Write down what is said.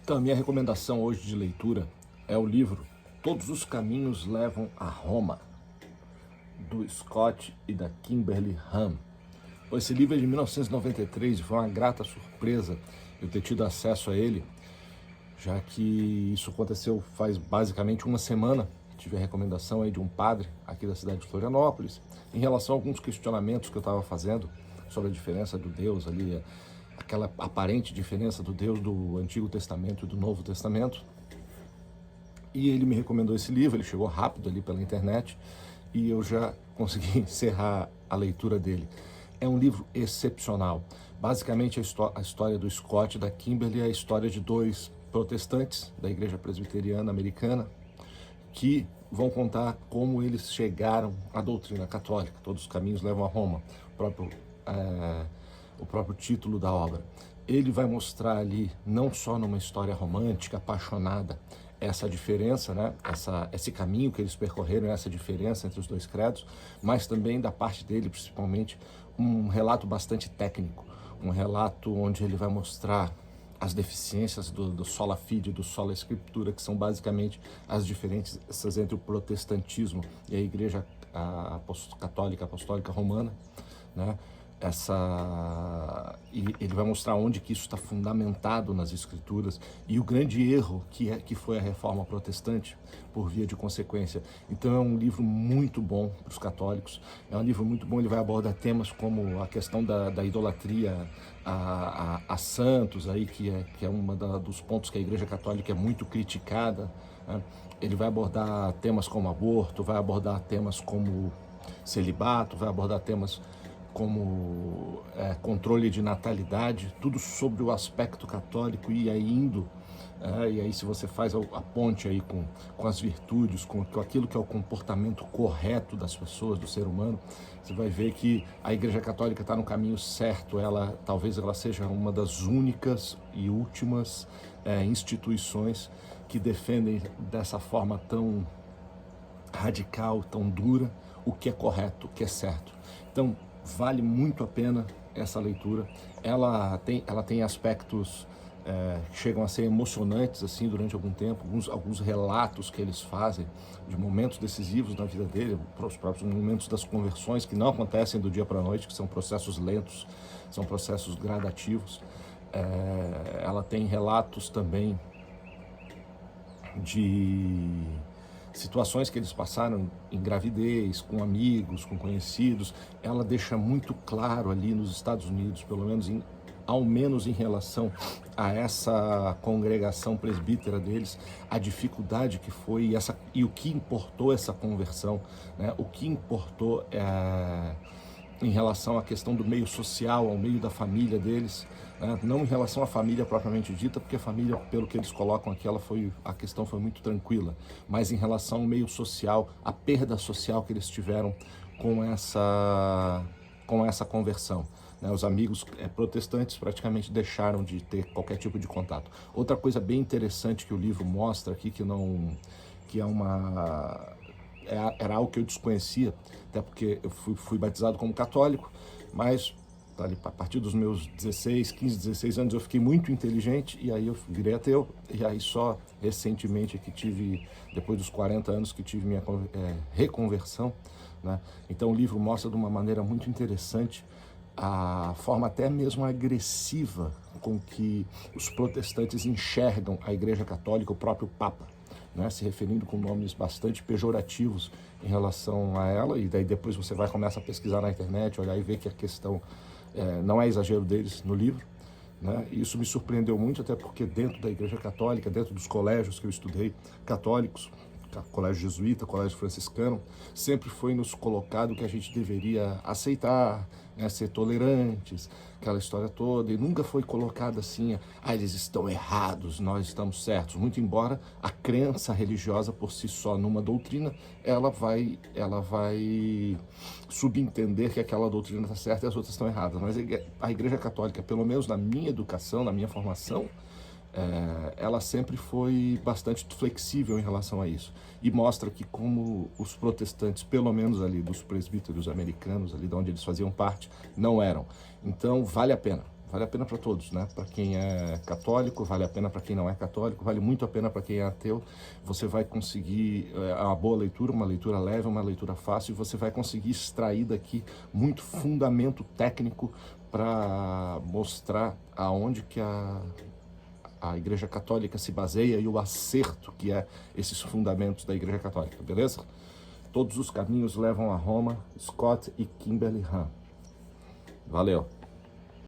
Então, a minha recomendação hoje de leitura é o livro Todos os Caminhos Levam a Roma, do Scott e da Kimberly Ham. Esse livro é de 1993 e foi uma grata surpresa eu ter tido acesso a ele, já que isso aconteceu faz basicamente uma semana. Tive a recomendação aí de um padre aqui da cidade de Florianópolis em relação a alguns questionamentos que eu estava fazendo sobre a diferença do Deus ali, aquela aparente diferença do Deus do Antigo Testamento e do Novo Testamento. E ele me recomendou esse livro, ele chegou rápido ali pela internet e eu já consegui encerrar a leitura dele. É um livro excepcional. Basicamente, a história do Scott e da Kimberly é a história de dois protestantes da Igreja Presbiteriana Americana que vão contar como eles chegaram à doutrina católica. Todos os caminhos levam a Roma, o próprio título da obra. Ele vai mostrar ali, não só numa história romântica, apaixonada, essa diferença, né? Esse caminho que eles percorreram, essa diferença entre os dois credos, mas também da parte dele, principalmente, um relato bastante técnico, um relato onde ele vai mostrar as deficiências do sola fide, do sola escritura, que são basicamente as diferenças entre o protestantismo e a Igreja Católica Apostólica Romana, né? E ele vai mostrar onde que isso está fundamentado nas escrituras e o grande erro que foi a reforma protestante por via de consequência. Então é um livro muito bom para os católicos, é um livro muito bom. Ele vai abordar temas como a questão da idolatria a santos, aí, que é dos pontos que a Igreja Católica é muito criticada, né? Ele vai abordar temas como aborto, vai abordar temas como celibato, vai abordar temas como controle de natalidade, tudo sobre o aspecto católico e aí se você faz a ponte aí com as virtudes, com aquilo que é o comportamento correto das pessoas, do ser humano, você vai ver que a Igreja Católica está no caminho certo. Talvez ela seja uma das únicas e últimas instituições que defendem dessa forma tão radical, tão dura, o que é correto, o que é certo. Então, vale muito a pena essa leitura. Ela tem aspectos que chegam a ser emocionantes assim durante algum tempo, alguns relatos que eles fazem de momentos decisivos na vida dele, os próprios momentos das conversões, que não acontecem do dia para a noite, que são processos lentos, são processos gradativos. Ela tem relatos também de situações que eles passaram em gravidez, com amigos, com conhecidos. Ela deixa muito claro ali nos Estados Unidos, ao menos em relação a essa congregação presbítera deles, a dificuldade que foi e o que importou essa conversão, né? O que importou em relação à questão do meio social, ao meio da família deles, né? Não em relação à família propriamente dita, porque a família, pelo que eles colocam aqui, a questão foi muito tranquila, mas em relação ao meio social, a perda social que eles tiveram com essa conversão, né? Os amigos protestantes praticamente deixaram de ter qualquer tipo de contato. Outra coisa bem interessante que o livro mostra aqui, era algo que eu desconhecia, até porque eu fui batizado como católico, mas ali, a partir dos meus 15, 16 anos eu fiquei muito inteligente e aí eu virei ateu. E aí só recentemente depois dos 40 anos, que tive minha reconversão, né? Então o livro mostra de uma maneira muito interessante a forma até mesmo agressiva com que os protestantes enxergam a Igreja Católica, o próprio Papa, né, se referindo com nomes bastante pejorativos em relação a ela. E daí depois você começa a pesquisar na internet, olhar e ver que a questão não é exagero deles no livro, né? E isso me surpreendeu muito, até porque dentro da Igreja Católica, dentro dos colégios que eu estudei, católicos, colégio jesuíta, colégio franciscano, sempre foi nos colocado que a gente deveria aceitar, né, ser tolerantes, aquela história toda, e nunca foi colocado assim, eles estão errados, nós estamos certos. Muito embora a crença religiosa por si só numa doutrina, ela vai subentender que aquela doutrina está certa e as outras estão erradas. Mas a Igreja Católica, pelo menos na minha educação, na minha formação, ela sempre foi bastante flexível em relação a isso, e mostra que como os protestantes, pelo menos ali dos presbíteros americanos, ali de onde eles faziam parte, não eram. Então vale a pena, vale a pena para todos, né? Para quem é católico, vale a pena para quem não é católico, vale muito a pena para quem é ateu. Você vai conseguir uma boa leitura, uma leitura leve, uma leitura fácil, e você vai conseguir extrair daqui muito fundamento técnico para mostrar aonde que a Igreja Católica se baseia e o acerto que é esses fundamentos da Igreja Católica, beleza? Todos os caminhos levam a Roma, Scott e Kimberly Han. Valeu!